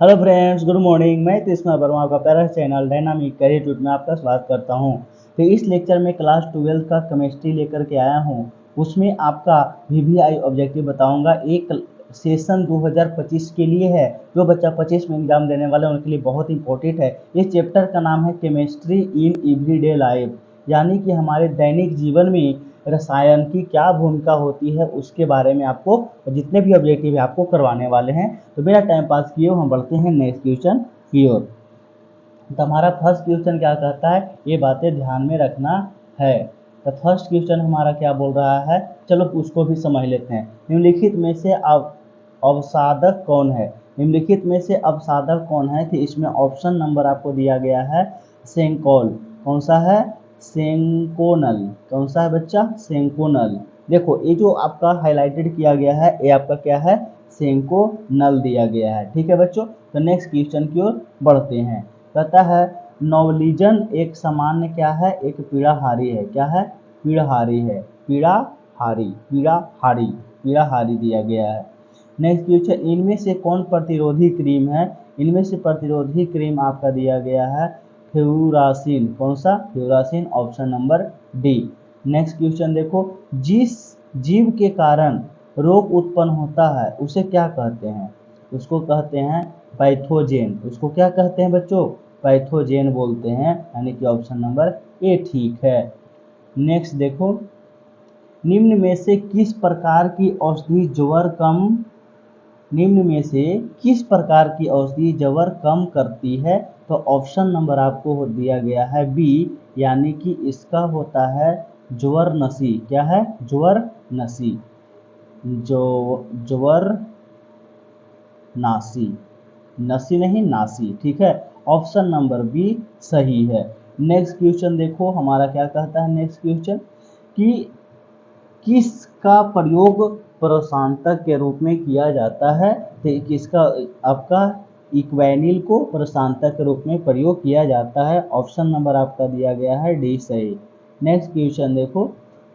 Hello friends, good morning. मैं कृष्णा वर्मा, आपका प्यारा चैनल डायनामिक करियर ट्यूट में आपका स्वागत करता हूं। तो इस लेक्चर में क्लास 12 का केमिस्ट्री लेकर के आया हूं। उसमें आपका वीवीआई ऑब्जेक्टिव बताऊंगा। एक सेशन 2025 के लिए है। जो बच्चा 25 में एग्जाम देने वाले हैं उनके लिए बहुत इंपॉर्टेंट है। इस चैप्टर का नाम है केमिस्ट्री इन एवरीडे लाइफ, यानी कि हमारे दैनिक जीवन में रसायन की क्या भूमिका होती है उसके बारे में आपको जितने भी ऑब्जेक्टिव है आपको करवाने वाले हैं। तो बिना टाइम पास किए हम बढ़ते हैं नेक्स्ट क्वेश्चन की ओर। तो हमारा फर्स्ट क्वेश्चन क्या कहता है, ये बातें ध्यान में रखना है। तो फर्स्ट क्वेश्चन हमारा क्या बोल रहा है, चलो उसको भी समझ लेते हैं। निम्नलिखित में से अवसादक कौन है? निम्नलिखित में से अवसादक कौन है? तो इसमें ऑप्शन नंबर आपको दिया गया है सेंकोल। कौन सा है? सेंकोनल। कौन सा है बच्चा? सेंकोनल। देखो ये जो आपका हाईलाइटेड किया गया है ये आपका क्या है? सेंकोनल दिया गया है। ठीक है बच्चों, तो नेक्स्ट क्वेश्चन की ओर बढ़ते हैं। कहता है नवलीजन एक सामान्य क्या है? एक पीड़ाहारी है। क्या है? पीड़ाहारी है। पीड़ाहारी, पीड़ाहारी, पीड़ाहारी दिया गया है। नेक्स्ट क्वेश्चन, इनमें से कौन प्रतिरोधी क्रीम है? इनमें से प्रतिरोधी क्रीम आपका दिया गया है फ्यूरासिन। कौन सा? Furacin, option number D. Next question देखो, जिस जीव के कारण रोग उत्पन्न होता है उसे क्या कहते हैं? उसको कहते हैं पैथोजेन। उसको क्या कहते हैं बच्चों? पैथोजेन बोलते हैं, यानी कि ऑप्शन नंबर ए ठीक है। नेक्स्ट देखो, निम्न में से किस प्रकार की औषधि ज्वर कम निम्न में से किस प्रकार की औषधि ज्वर कम करती है? तो ऑप्शन नंबर आपको दिया गया है बी, यानी कि इसका होता है ज्वर नसी। क्या है? ज्वर नसी, जो ज्वर नासी, नसी नहीं नासी। ठीक है, ऑप्शन नंबर बी सही है। नेक्स्ट क्वेश्चन देखो हमारा क्या कहता है। नेक्स्ट क्वेश्चन कि किसका प्रयोग प्रशांतक के रूप में किया जाता है? तो किसका आपका इक्वेनिल को प्रशांतक के रूप में प्रयोग किया जाता है। ऑप्शन नंबर आपका दिया गया है डी सही। नेक्स्ट क्वेश्चन देखो,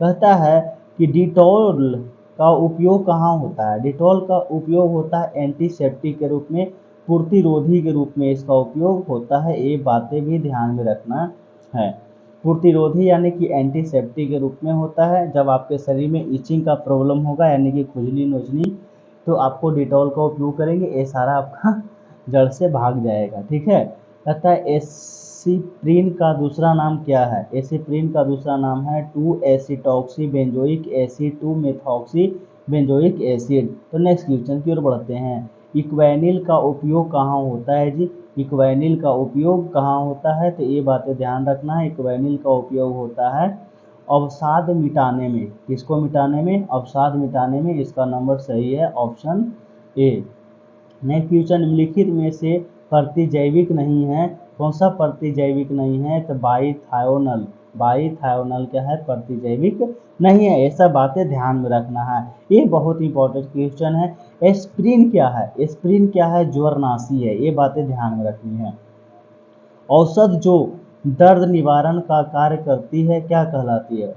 कहता है कि डिटॉल का उपयोग कहाँ होता है? डिटॉल का उपयोग होता है एंटीसेप्टिक के रूप में, प्रतिरोधी के रूप में इसका उपयोग होता है। ये बातें भी ध्यान में रखना है। प्रतिरोधी यानी कि एंटीसेप्टिक के रूप में होता है। जब आपके शरीर में इचिंग का प्रॉब्लम होगा यानी कि खुजली नोचनी, तो आपको डिटॉल का उपयोग करेंगे, ये सारा आपका जड़ से भाग जाएगा। ठीक है, कहता है एसिप्रीन का दूसरा नाम क्या है? एसिप्रीन का दूसरा नाम है 2 acetoxy benzoic acid, 2 methoxy benzoic acid. तो नेक्स्ट क्वेश्चन की ओर बढ़ते हैं। इक्वेनिल का उपयोग कहाँ होता है जी? इक्वेनिल का उपयोग कहाँ होता है? तो ये बातें ध्यान रखना है। इक्वेनिल का उपयोग होता है अवसाद मिटाने में। किसको मिटाने में? अवसाद मिटाने में। इसका नंबर सही है ऑप्शन ए। नेक्स्ट क्वेश्चन, निम्नलिखित में से प्रतिजैविक नहीं है। कौन सा प्रतिजैविक नहीं है? तो बाईथायोनल। बाईथायोनल क्या है? प्रतिजैविक नहीं है। ये सब बातें ध्यान में रखना है, ये बहुत इंपॉर्टेंट क्वेश्चन है। एस्प्रिन क्या है? एस्प्रिन क्या है? ज्वरनाशी है। ये बातें ध्यान में रखनी है। औषध जो दर्द निवारण का कार्य करती है क्या कहलाती है?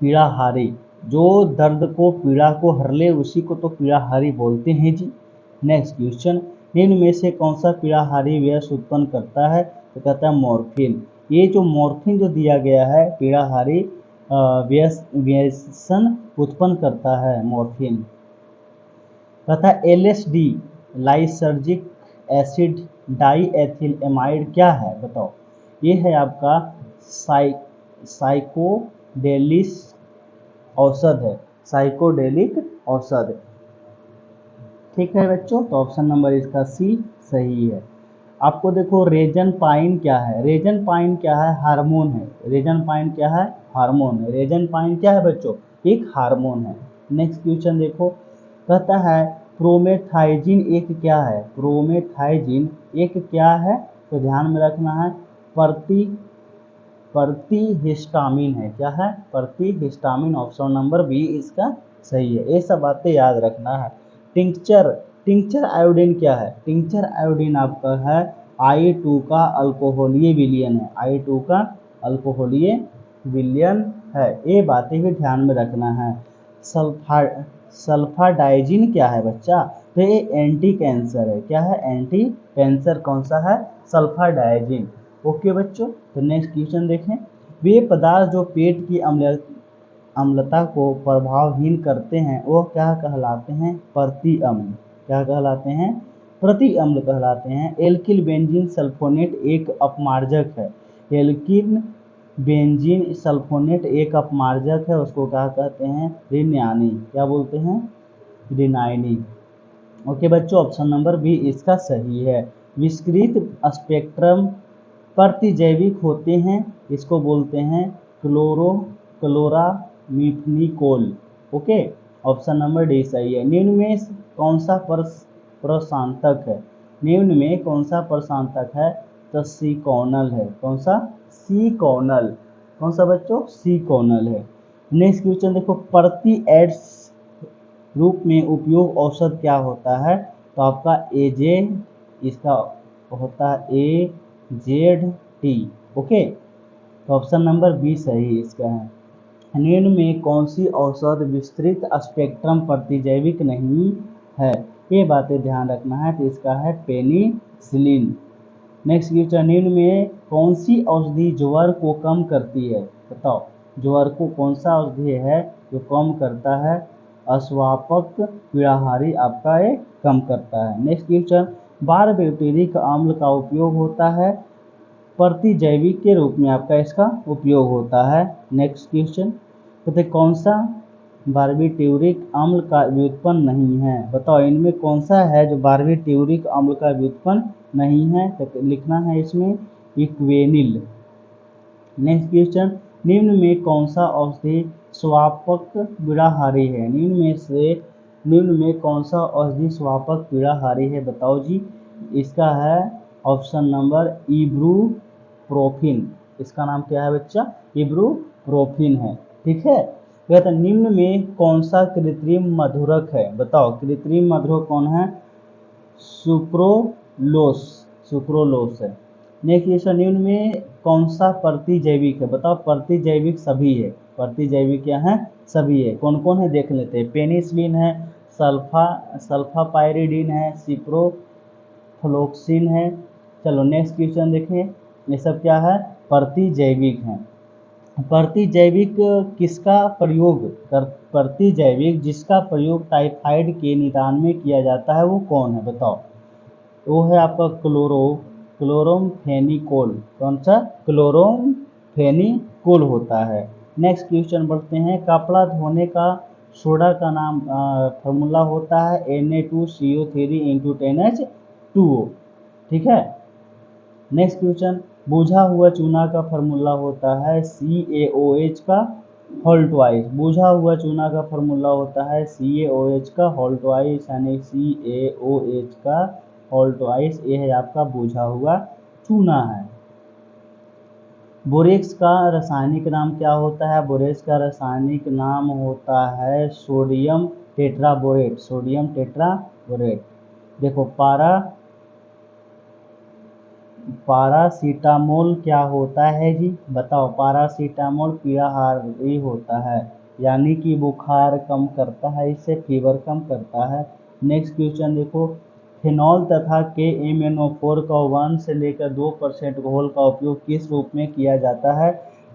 पीड़ाहारी। जो दर्द को, पीड़ा को हर ले उसी को तो पीड़ाहारी बोलते हैं जी। नेक्स्ट क्वेश्चन, निम्न में से कौन सा पीड़ाहारी व्यस उत्पन्न करता है? तो कहता है मॉर्फिन। ये जो मॉर्फिन जो दिया गया है पीड़ाहारी व्यसन उत्पन्न करता है मॉर्फिन। तथा LSD lysergic acid diethyl amide क्या है? बताओ। ये है आपका साइकोडेलिस औषध है, साइकोडेलिक औषध। ठीक है बच्चों, तो ऑप्शन नंबर इसका सी सही है। आपको देखो रेजन पाइन क्या है? रेजन पाइन क्या है? हार्मोन है। रेजन पाइन क्या है? हार्मोन है। रेजन पाइन क्या है बच्चों? एक हार्मोन है। नेक्स्ट क्वेश्चन देखो, कहता है प्रोमेथाइजिन एक क्या है? प्रोमेथाइजिन एक क्या है? तो ध्यान में रखना है प्रतिहिस्टामिन है। क्या है? प्रतिहिस्टामिन, ऑप्शन नंबर बी इसका सही है। ये सब बातें याद रखना है। टिंक्चर, टिंक्चर आयोडीन क्या है? टिंक्चर आयोडीन आपका है I2 का अल्कोहलीय विलयन है। I2 का अल्कोहलीय विलयन है। ये बातें भी ध्यान में रखना है। सल्फाडाइजिन क्या है बच्चा? तो ये एंटी कैंसर है। क्या है? Anti cancer. कौन सा है? Sulphur Digene. ओके बच्चों, तो नेक्स्ट क्वेश्चन देखें। वे पदार्थ जो पेट की अम्लता को प्रभावहीन करते हैं वो क्या कहलाते हैं? प्रति अम्ल। क्या कहलाते हैं? प्रति अम्ल कहलाते हैं। एल्किल बेंजीन सल्फोनेट एक अपमार्जक है। एल्किल बेंजीन सल्फोनेट एक अपमार्जक है, उसको क्या कहते हैं? ऋणायनी। क्या बोलते हैं? ऋणायनी। ओके बच्चों, ऑप्शन नंबर बी इसका सही है। विस्तृत स्पेक्ट्रम प्रतिजैविक होते हैं, इसको बोलते हैं क्लोरामिथनिकोल। ओके, ऑप्शन नंबर डी सही है। निम्न में कौन सा प्रशांतक है? निम्न में कौन सा प्रशांतक है? तो सिकोनल है। कौन सा? सिकोनल। कौन सा बच्चों? सिकोनल है। नेक्स्ट क्वेश्चन देखो। प्रति एड्स रूप में उपयोग औषध क्या होता है? तो आपका एजे, इसका होता है AZT। ओके, तो ऑप्शन नंबर बी सही इसका है। निम्न में कौन सी औषध विस्तृत स्पेक्ट्रम प्रतिजैविक नहीं है? ये बातें ध्यान रखना है। तो इसका है पेनिसिलिन। Next question. निम्न में कौन सी औषधि ज्वर को कम करती है? बताओ, ज्वर को कौन सा औषधि है जो कम करता है? अश्वापक पीड़ाहारी आपका ये कम करता है। Next question. बारबेटरिक अम्ल का उपयोग होता है प्रतिजैविक के रूप में, आपका इसका उपयोग होता है। Next question. कहते कौन सा बारबेटरिक अम्ल का व्युत्पन्न नहीं है? बताओ, इनमें कौन सा है जो बारबेटरिक अम्ल का व्युत्पन्न नहीं है? तो लिखना है इसमें इक्वेनिल। Next question. निम्न में कौन सा औषधि स्वापक पीड़ाहारी है? निम्न में कौन सा औषधि स्वापक पीड़ाहारी है? बताओ जी, इसका है ऑप्शन नंबर इब्रूप्रोफिन। इसका नाम क्या है बच्चा? इब्रूप्रोफिन है। ठीक है। कहते हैं निम्न में कौन सा कृत्रिम मधुरक है? बताओ, कृत्रिम मधुरक कौन है? सुक्रोलोस है। Next question. निम्न में कौन सा प्रतिजैविक है? बताओ, प्रतिजैविक सभी है। प्रतिजैविक क्या है? सभी है। कौन कौन है देख लेते हैं। पेनिसिलिन है, सल्फापायरिडिन है, सिप्रोफ्लोक्सिन है। चलो नेक्स्ट क्वेश्चन देखें। ये सब क्या है? प्रतिजैविक है। प्रतिजैविक जिसका प्रयोग टाइफाइड के निदान में किया जाता है वो कौन है? बताओ, वो है आपका क्लोरोमफेनिकोल। कौन सा? क्लोरोमफेनिकोल होता है। नेक्स्ट क्वेश्चन बढ़ते हैं। कपड़ा धोने का सोडा का नाम फार्मूला होता है Na2CO3 × 10H2O। ठीक है। Next question. बुझा हुआ चूना का फार्मूला होता है CaOH का होल ट्वाइस। बुझा हुआ चूना का फार्मूला होता है CaOH का होल ट्वाइस, यानी CaOH का होल ट्वाइस। ये है आपका बुझा हुआ चूना है। बोरेक्स का रासायनिक नाम क्या होता है? बोरेक्स का रासायनिक नाम होता है सोडियम टेट्राबोरेट। Sodium tetraborate. देखो, पारासीटामोल क्या होता है जी? बताओ, पारासीटामोल पीड़ाहारी होता है, यानी कि बुखार कम करता है, इससे फीवर कम करता है। नेक्स्ट क्वेश्चन देखो। फिनॉल तथा KMnO4 का 1 से लेकर 2% घोल का उपयोग किस रूप में किया जाता है?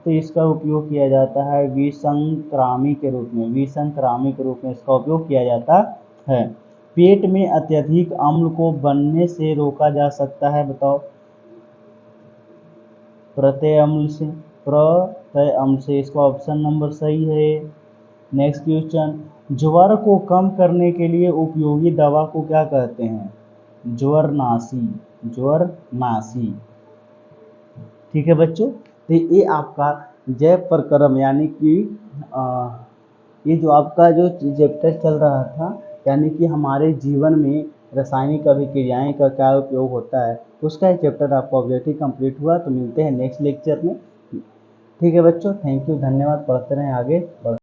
तो इसका उपयोग किया जाता है विसंक्रामी के रूप में। विसंक्रामी के रूप में इसका उपयोग किया जाता है। पेट में अत्यधिक अम्ल को बनने से रोका जा सकता है। बताओ, प्रत्यय अम्ल से। इसका ऑप्शन नंबर सही है। Next question. ज्वर को कम करने के लिए उपयोगी दवा को क्या कहते हैं? ज्वरनाशी। ठीक है बच्चों, तो ये आपका जय प्रक्रम, यानी कि ये जो आपका जो चैप्टर चल रहा था, यानी कि हमारे जीवन में रासायनिक अभिक्रियाएं का क्या उपयोग होता है, उसका ये चैप्टर आपका ऑब्जेक्टिव कंप्लीट हुआ। तो मिलते हैं नेक्स्ट लेक्चर में। ठीक है बच्चों, थैंक यू, धन्यवाद। पढ़ते रहें, आगे बढ़